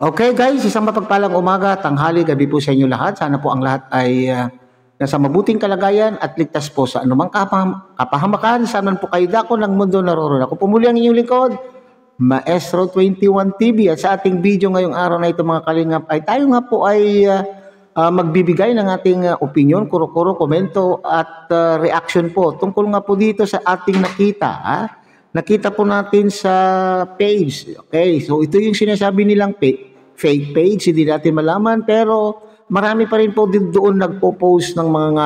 Okay guys, isang mapagpalang umaga, tanghali, gabi po sa inyo lahat. Sana po ang lahat ay nasa mabuting kalagayan at ligtas po sa anumang kapahamakan. Saan po kayo dako ng mundo naroon. Ako po muli ang inyong lingkod, Maestro 21 TV. At sa ating video ngayong araw na ito mga kalingap ay tayo nga po ay magbibigay ng ating opinion, kuro-kuro, komento at reaction po tungkol nga po dito sa ating nakita. Nakita po natin sa page. Okay, so ito yung sinasabi nilang fake page, hindi natin malaman, pero marami pa rin po doon nagpo-post ng mga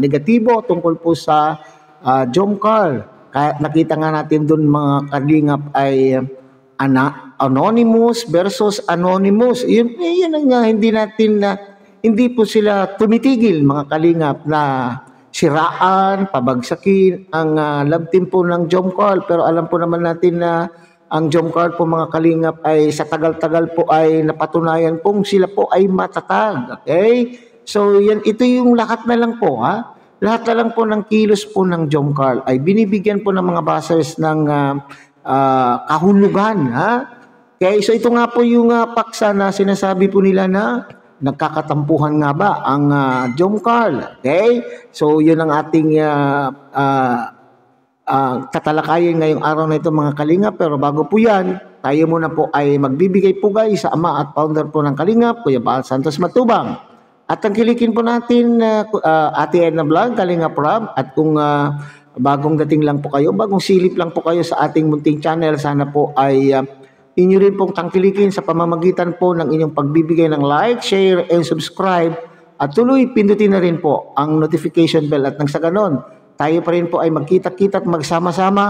negatibo tungkol po sa Jomcar. Kaya nakita nga natin doon mga kalingap ay anonymous versus anonymous. Yun nga hindi po sila tumitigil mga kalingap na siraan, pabagsakin ang love team po ng Jomcar. Pero alam po naman natin na ang Jomcar po mga kalingap ay sa tagal-tagal po ay napatunayan pong sila po ay matatag. Okay? So ito yung lahat na lang po Lahat na lang po ng kilos po ng Jomcar ay binibigyan po ng mga bashers ng kahulugan. Okay? So ito nga po yung paksa na sinasabi po nila na nagkakatampuhan nga ba ang Jomcar. Okay? So yun ang ating tatalakayin ngayong araw na ito mga kalingap. Pero bago po yan, tayo muna po ay magbibigay pugay sa ama at founder po ng Kalingap, Kuya Baal Santos Matubang. At tangkilikin po natin Ate Edna Vlog, Kalingap Rob. At kung bagong dating lang po kayo, bagong silip lang po kayo sa ating munting channel, sana po ay inyo rin pong tangkilikin sa pamamagitan po ng inyong pagbibigay ng like, share, and subscribe. At tuloy pindutin na rin po ang notification bell at nang sa ganon, tayo pa rin po ay magkita-kita at magsama-sama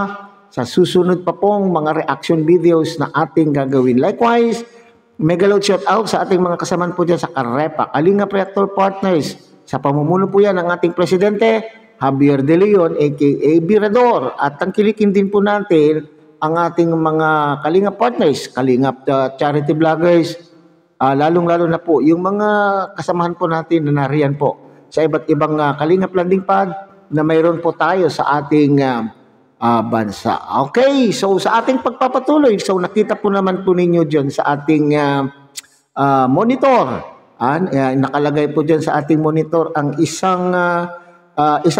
sa susunod pa pong mga reaction videos na ating gagawin. Likewise, mega load shout out sa ating mga kasamaan po dyan sa Karepa, Kalingap Reactor Partners. Sa pamumuno po yan ng ating presidente, Javier De Leon, aka Birador. At tangkilikin din po natin ang ating mga Kalingap Partners, Kalingap Charity Vloggers, lalong-lalo na po yung mga kasamahan po natin na nariyan po sa iba't ibang Kalingap Landing Pad na mayroon po tayo sa ating bansa. Okay, so sa ating pagpapatuloy, so nakita po naman po ninyo dyan sa ating monitor. Nakalagay po dyan sa ating monitor ang isa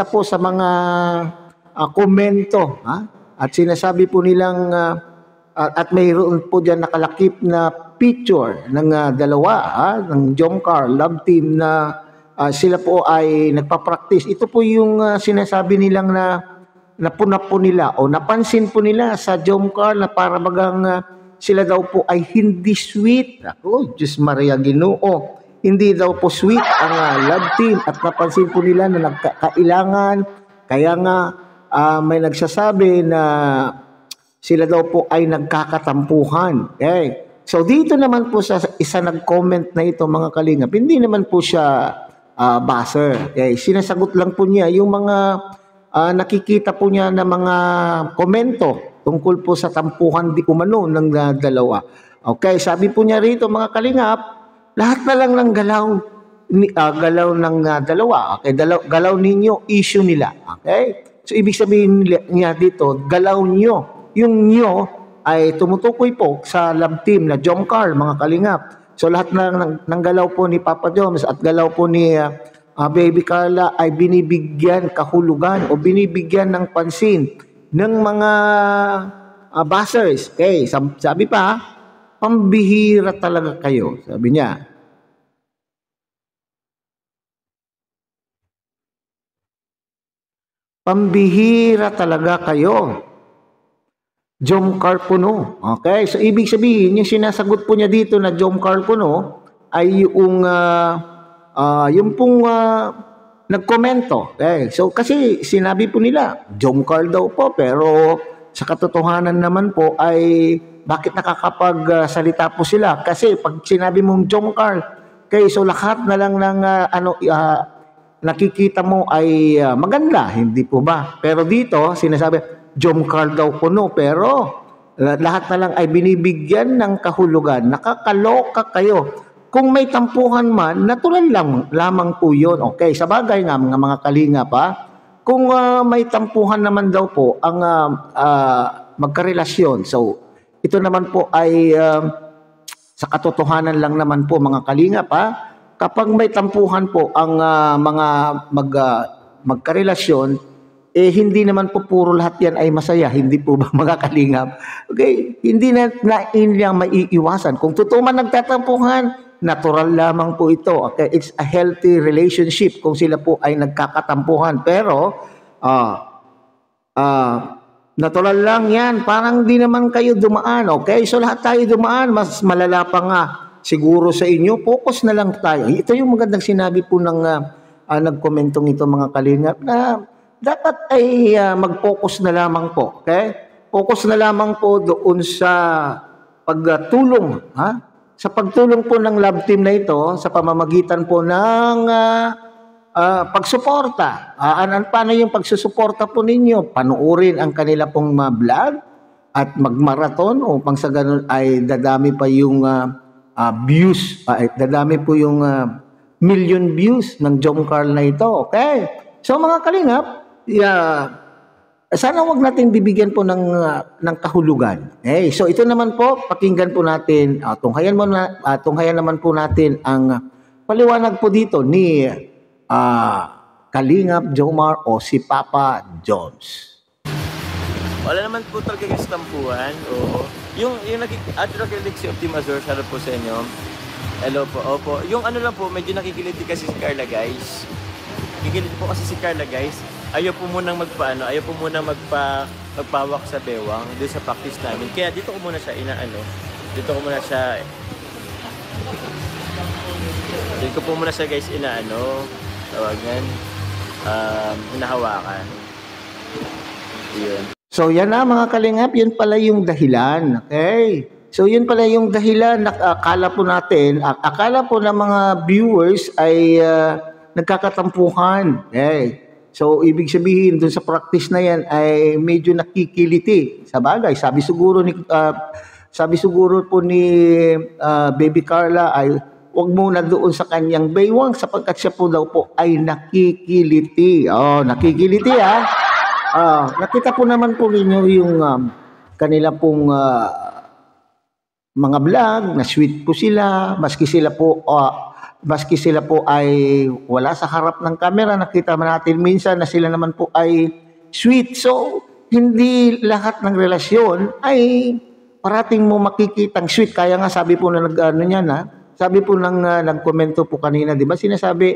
po sa mga komento. At sinasabi po nilang at mayroon po dyan nakalakip na picture ng dalawa ng Jomcar love team na sila po ay nagpa-practice. Ito po yung sinasabi nilang napuna po nila o napansin po nila sa Jomcar na para bagang sila daw po ay hindi sweet. Ako, Diyos Maria Ginoo. Hindi daw po sweet ang love team at napansin po nila na nagkakailangan. Kaya nga may nagsasabi na sila daw po ay nagkakatampuhan. Okay. So dito naman po sa isa nag-comment na ito mga kalingap, hindi naman po siya baser. Okay. Sinasagot lang po niya yung mga nakikita po niya na mga komento tungkol po sa tampuhan di umano ng dalawa. Okay, sabi po niya rito mga kalingap, lahat na lang ng galaw ng dalawa. Okay, galaw ninyo, issue nila. Okay? So ibig sabihin niya dito, galaw nyo. Yung nyo ay tumutukoy po sa love team na Jomcar mga kalingap. So lahat ng galaw po ni Papa Joms at galaw po ni Baby Carla ay binibigyan kahulugan o binibigyan ng pansin ng mga bashers. Okay, sabi pa, pambihira talaga kayo, sabi niya. Pambihira talaga kayo. Jomcar puno. Okay, so ibig sabihin, yung sinasagot po niya dito na Jomcar puno ay yung pong nagkomento. Okay, so kasi sinabi po nila, Jomcar daw po, pero sa katotohanan naman po ay bakit nakakapagsalita po sila? Kasi pag sinabi mong Jomcar, okay, so lahat na lang ng nakikita mo ay maganda, hindi po ba? Pero dito, sinasabi, Jomcar daw puno, pero lahat na lang ay binibigyan ng kahulugan. Nakakaloka kayo. Kung may tampuhan man, natural lamang po yun. Okay, sa bagay nga mga kalingap kung may tampuhan naman daw po ang magkarelasyon. So, ito naman po ay sa katotohanan lang naman po mga kalingap, kapag may tampuhan po ang mga magkarelasyon, hindi naman po puro lahat yan ay masaya, hindi po ba mga kalingap? Okay, hindi na nilang maiiwasan. Kung totoo man nagtatampuhan, natural lamang po ito. Okay, it's a healthy relationship kung sila po ay nagkakatampuhan. Pero, natural lang yan. Parang di naman kayo dumaan. Okay, so lahat tayo dumaan. Mas malala pa nga siguro sa inyo. Focus na lang tayo. Ito yung magandang sinabi po ng nagkomentong ito mga kalingap na dapat ay mag-focus na lamang po. Okay? Focus na lamang po doon sa pagtulong. Sa pagtulong po ng love team na ito, sa pamamagitan po ng pagsuporta. Paano yung pagsusuporta po ninyo? Panuorin ang kanila pong vlog at magmarathon upang sa ganun ay dadami pa yung views. Dadami po yung million views ng Jom Carl na ito. Okay? So mga kalingap, sana wag natin bibigyan po ng kahulugan. So ito naman po, pakinggan po natin, tunghayan naman po natin ang paliwanag po dito ni Kalingap Jomar o si Papa Jones. Wala naman po talaga yung tampuhan. Oo. Yung nakikinig si Optimazor, shout out po sa inyo. Hello po, opo. Yung ano lang po, medyo nakikiliti kasi si Carla, guys. Nakikiliti po kasi si Carla, guys. Ayaw po munang magpawak sa bewang doon sa practice namin. Kaya dito ko muna siya dito ko muna siya guys tawagan, hinahawakan. Yun. So yan na mga kalingap, yun pala yung dahilan. Okay? So yun pala yung dahilan na akala po ng mga viewers ay nagkakatampuhan. Okay? So ibig sabihin dun sa practice na yan ay medyo nakikiliti. Sa bagay, sabi siguro po ni Baby Carla ay wag muna doon sa kanyang baywang sapagkat siya po daw po ay nakikiliti. Nakikiliti nakita po naman po ninyo yung kanila pong mga vlog, na sweet po sila, maski sila po ay wala sa harap ng camera, nakita man natin minsan na sila naman po ay sweet. So, hindi lahat ng relasyon ay parating mo makikitang sweet. Kaya nga sabi po na sabi po ng nagkomento po kanina, di ba, sinasabi,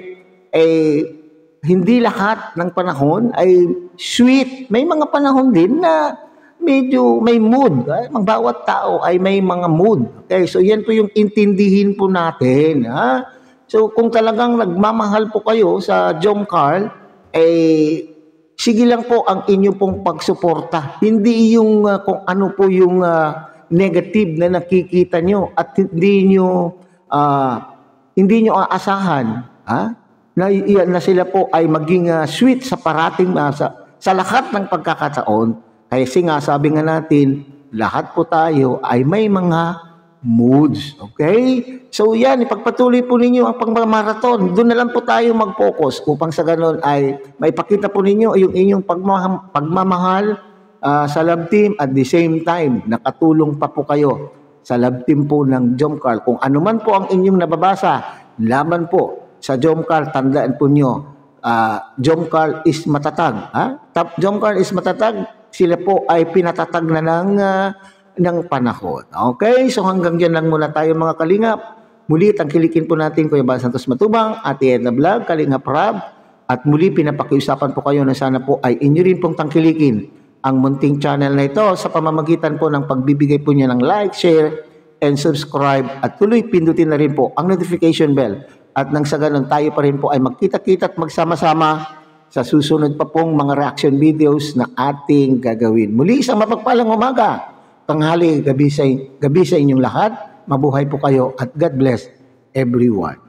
hindi lahat ng panahon ay sweet. May mga panahon din na medyo may mood. Ang bawat tao ay may mga mood. Okay, so yan po yung intindihin po natin. So kung talagang nagmamahal po kayo sa Jom Carl, sige lang po ang inyo pong pagsuporta. Hindi yung kung ano po yung negative na nakikita nyo at hindi nyo aasahan na sila po ay maging sweet sa parating sa lahat ng pagkakataon. Kasi nga sabi nga natin, lahat po tayo ay may mga moods. Okay? So yan, ipagpatuloy po ninyo ang pagmamarathon. Doon na lang po tayo mag-focus upang sa ganun ay maipakita po ninyo yung inyong pagmamahal sa love team at the same time nakatulong pa po kayo sa love team po ng Jom Carl. Kung ano man po ang inyong nababasa, laban po sa Jom Carl, tandaan po nyo, Jom Carl is matatag. Jom Carl is matatag, sila po ay pinatatag na ng panahon. Okay, so hanggang dyan lang muna tayo mga kalingap. Muli, tangkilikin po natin Kuya Bal Santos Matubang, Ate Edna Vlog, Kalingap Rab, at muli pinapakiusapan po kayo na sana po ay inyo rin pong tangkilikin ang munting channel na ito sa pamamagitan po ng pagbibigay po niya ng like, share, and subscribe, at tuloy pindutin na rin po ang notification bell. At nang sa ganun tayo pa rin po ay magkita-kita at magsama-sama sa susunod pa pong mga reaction videos na ating gagawin. Muli isang mapagpalang umaga, tanghali, gabi sa inyong lahat. Mabuhay po kayo at God bless everyone.